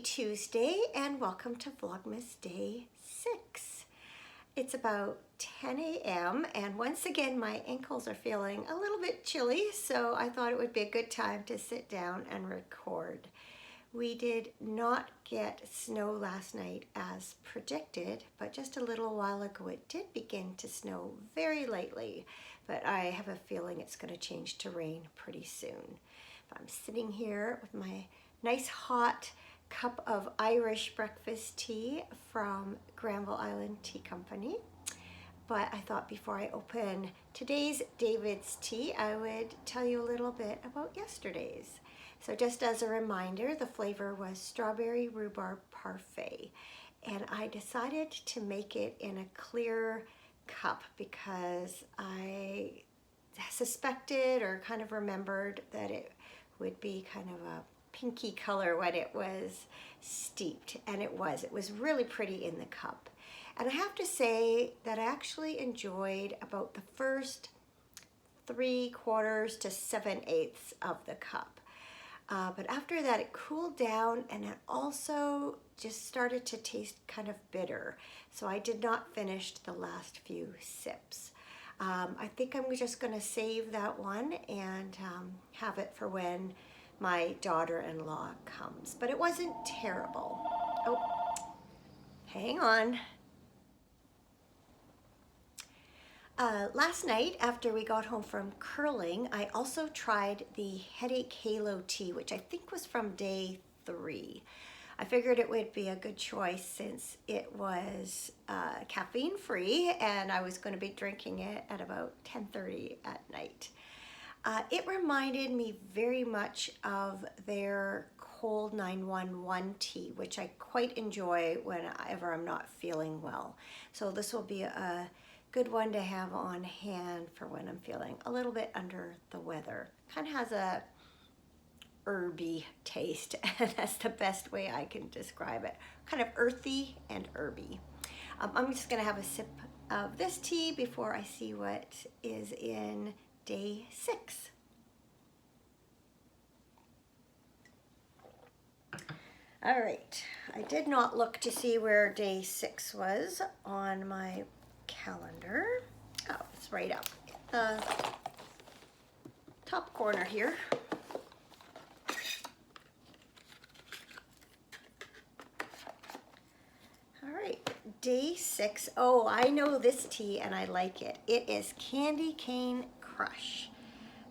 Tuesday and welcome to Vlogmas Day 6. It's about 10 a.m. and once again my ankles are feeling a little bit chilly, so I thought it would be a good time to sit down and record. We did not get snow last night as predicted, but just a little while ago it did begin to snow very lightly, but I have a feeling it's going to change to rain pretty soon. I'm sitting here with my nice hot cup of Irish breakfast tea from Granville Island Tea Company. But I thought before I open today's David's tea, I would tell you a little bit about yesterday's. So just as a reminder, the flavor was strawberry rhubarb parfait. And I decided to make it in a clear cup because I suspected or kind of remembered that it would be kind of a pinky color when it was steeped, and it was really pretty in the cup. And I have to say that I actually enjoyed about the first 3/4 to 7/8 of the cup. But after that it cooled down and it also just started to taste kind of bitter. So I did not finish the last few sips. I think I'm just going to save that one and have it for when my daughter-in-law comes. But it wasn't terrible. Oh, hang on. Last night after we got home from curling, I also tried the Headache Halo tea, which I think was from day 3. I figured it would be a good choice since it was caffeine free and I was going to be drinking it at about 10:30 at night. It reminded me very much of their cold 911 tea, which I quite enjoy whenever I'm not feeling well. So this will be a good one to have on hand for when I'm feeling a little bit under the weather. Kind of has a herby taste, and that's the best way I can describe it. Kind of earthy and herby. I'm just gonna have a sip of this tea before I see what is in day 6. All right, I did not look to see where day 6 was on my calendar. Oh, it's right up the top corner here. All right, day 6. Oh, I know this tea and I like it. It is Candy Cane Crush.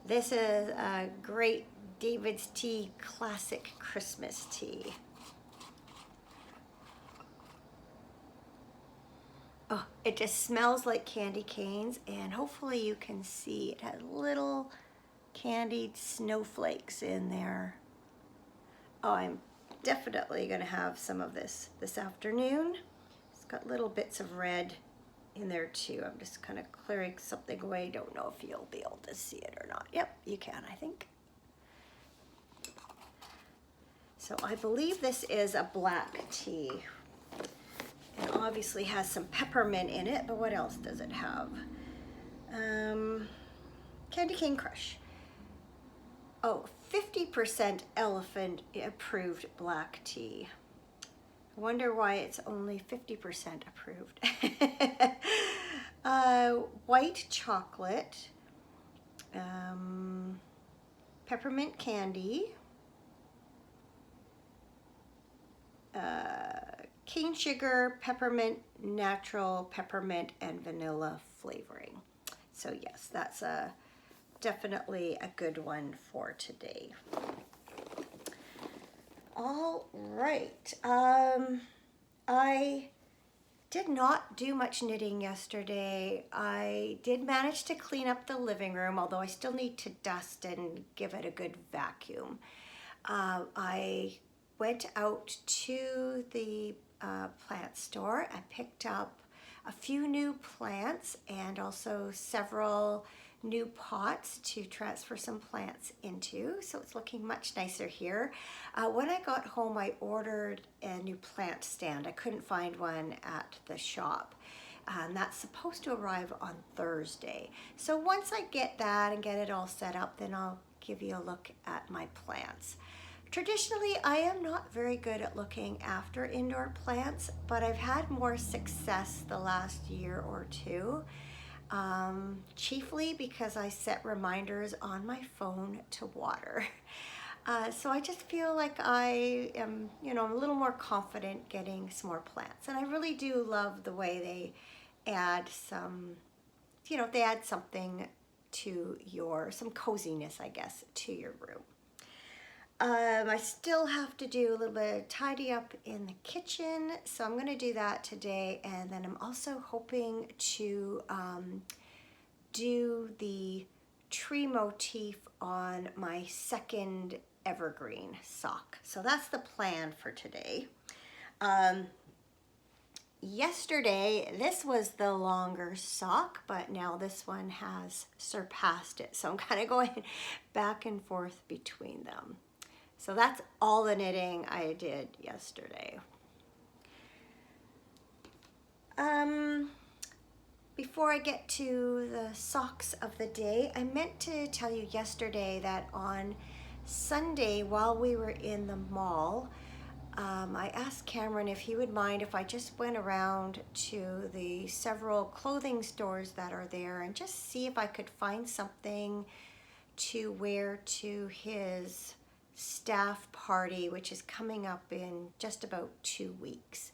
This is a great David's Tea classic Christmas tea. Oh, it just smells like candy canes, and hopefully you can see it has little candied snowflakes in there. Oh, I'm definitely going to have some of this afternoon. It's got little bits of red in there too. I'm just kind of clearing something away. Don't know if you'll be able to see it or not. Yep, you can, I think. So I believe this is a black tea. It obviously has some peppermint in it, but what else does it have? Candy Cane Crush. Oh, 50% elephant approved black tea. I wonder why it's only 50% approved. White chocolate, peppermint candy, cane sugar, peppermint, natural peppermint, and vanilla flavoring. So yes, that's definitely a good one for today. All right. I did not do much knitting yesterday. I did manage to clean up the living room, although I still need to dust and give it a good vacuum. I went out to the plant store. I picked up a few new plants and also several new pots to transfer some plants into, so it's looking much nicer here. When I got home, I ordered a new plant stand. I couldn't find one at the shop, and that's supposed to arrive on Thursday. So once I get that and get it all set up, then I'll give you a look at my plants. Traditionally, I am not very good at looking after indoor plants, but I've had more success the last year or two, chiefly because I set reminders on my phone to water. So I just feel like I am, a little more confident getting some more plants. And I really do love the way they add they add something to some coziness, I guess, to your room. I still have to do a little bit of tidy up in the kitchen, so I'm going to do that today. And then I'm also hoping to do the tree motif on my second evergreen sock. So that's the plan for today. Yesterday, this was the longer sock, but now this one has surpassed it. So I'm kind of going back and forth between them. So that's all the knitting I did yesterday. Before I get to the socks of the day, I meant to tell you yesterday that on Sunday, while we were in the mall, I asked Cameron if he would mind if I just went around to the several clothing stores that are there and just see if I could find something to wear to his staff party, which is coming up in just about 2 weeks.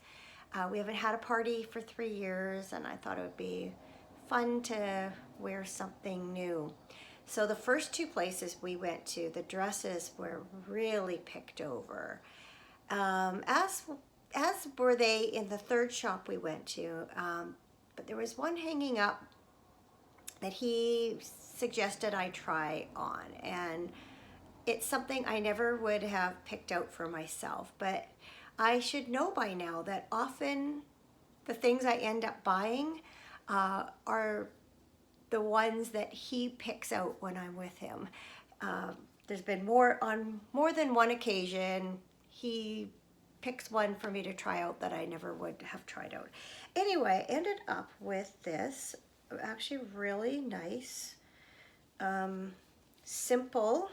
We haven't had a party for 3 years, and I thought it would be fun to wear something new. So the first 2 places we went to, the dresses were really picked over. As were they in the third shop we went to, but there was one hanging up that he suggested I try on, and it's something I never would have picked out for myself, but I should know by now that often the things I end up buying are the ones that he picks out when I'm with him. There's been on more than one occasion, he picks one for me to try out that I never would have tried out. Anyway, I ended up with this actually really nice, simple,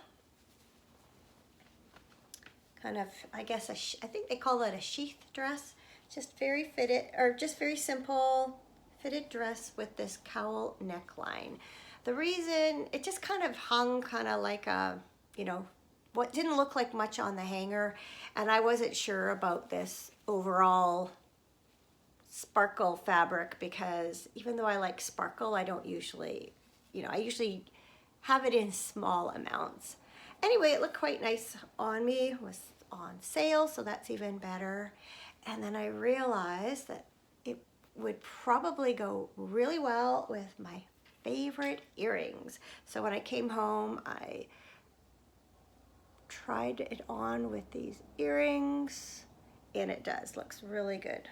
kind of, I guess, I think they call it a sheath dress. Just very fitted, or just very simple fitted dress with this cowl neckline. The reason, it just kind of hung kind of like a, what didn't look like much on the hanger, and I wasn't sure about this overall sparkle fabric because even though I like sparkle, I don't usually, I usually have it in small amounts. Anyway, it looked quite nice on me. It was on sale, so that's even better. And then I realized that it would probably go really well with my favorite earrings. So when I came home, I tried it on with these earrings, and it does. Looks really good.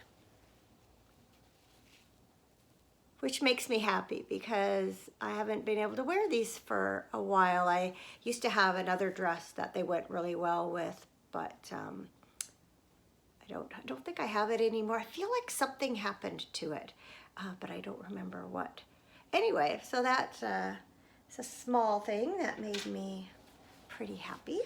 Which makes me happy because I haven't been able to wear these for a while. I used to have another dress that they went really well with, but I don't think I have it anymore. I feel like something happened to it, but I don't remember what. Anyway, so that's it's a small thing that made me pretty happy.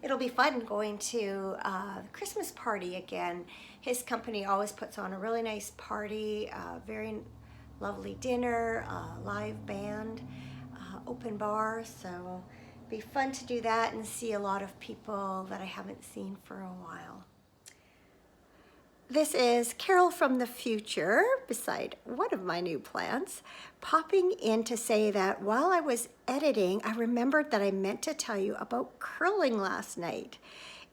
It'll be fun going to the Christmas party again. His company always puts on a really nice party, very lovely dinner, live band, open bar. So it'll be fun to do that and see a lot of people that I haven't seen for a while. This is Carol from the future, beside one of my new plants, popping in to say that while I was editing, I remembered that I meant to tell you about curling last night.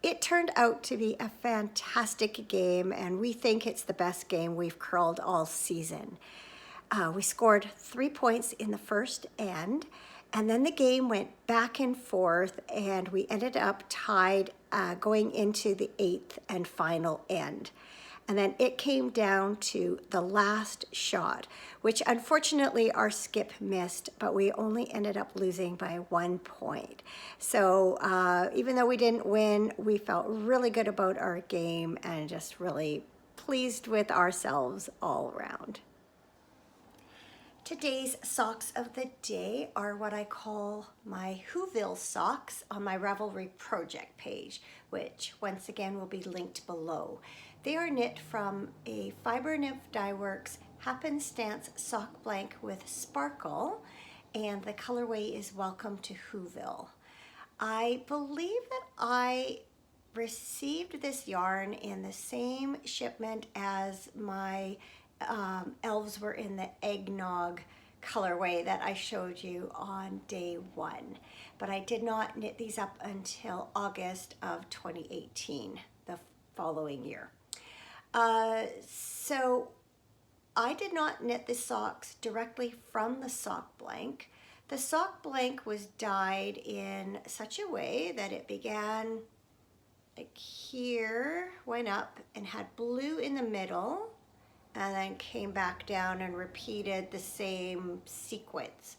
It turned out to be a fantastic game, and we think it's the best game we've curled all season. We scored 3 points in the first end, and then the game went back and forth, and we ended up tied going into the 8th and final end. And then it came down to the last shot, which unfortunately our skip missed, but we only ended up losing by 1 point. So even though we didn't win, we felt really good about our game and just really pleased with ourselves all around. Today's socks of the day are what I call my Whoville socks on my Ravelry project page, which once again will be linked below. They are knit from a Fiber Nymph Dyeworks Happenstance sock blank with sparkle, and the colorway is Welcome to Whoville. I believe that I received this yarn in the same shipment as my elves were in the eggnog colorway that I showed you on day 1, but I did not knit these up until August of 2018, the following year. So I did not knit the socks directly from the sock blank. The sock blank was dyed in such a way that it began like here, went up and had blue in the middle, and then came back down and repeated the same sequence.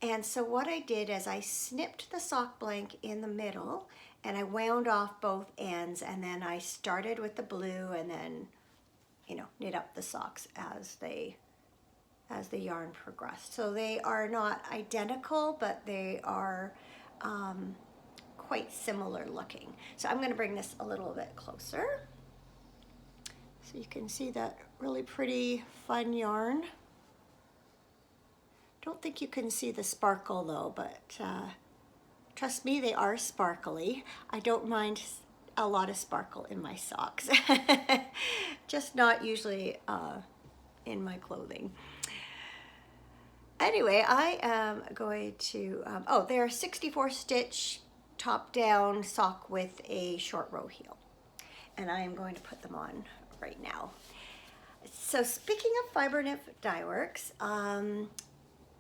And so what I did is I snipped the sock blank in the middle and I wound off both ends, and then I started with the blue and then, you know, knit up the socks as the yarn progressed. So they are not identical, but they are quite similar looking. So I'm going to bring this a little bit closer so you can see that really pretty fun yarn. Don't think you can see the sparkle though, but trust me, they are sparkly. I don't mind a lot of sparkle in my socks, just not usually in my clothing. Anyway, I am going to, they're 64 stitch top down sock with a short row heel, and I am going to put them on right now. So speaking of Fiber Nymph Dyeworks,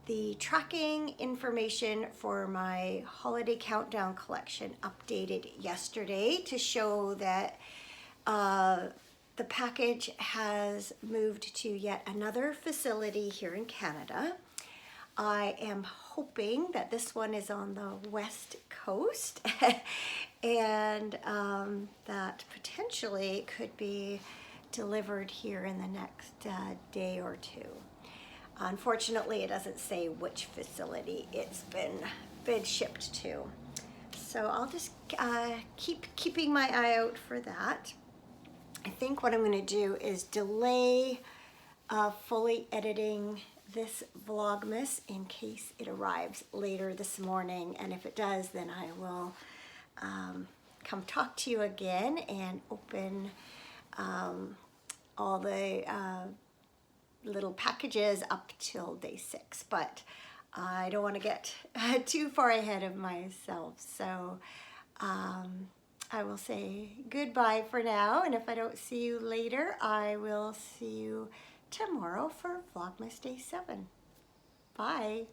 the tracking information for my holiday countdown collection updated yesterday to show that the package has moved to yet another facility here in Canada. I am hoping that this one is on the West Coast and that potentially could be delivered here in the next day or two. Unfortunately, it doesn't say which facility it's been shipped to. So I'll just keeping my eye out for that. I think what I'm going to do is delay fully editing this Vlogmas in case it arrives later this morning, and if it does, then I will come talk to you again and open all the little packages up till day 6, but I don't want to get too far ahead of myself, so I will say goodbye for now, and if I don't see you later, I will see you tomorrow for Vlogmas Day 7. Bye.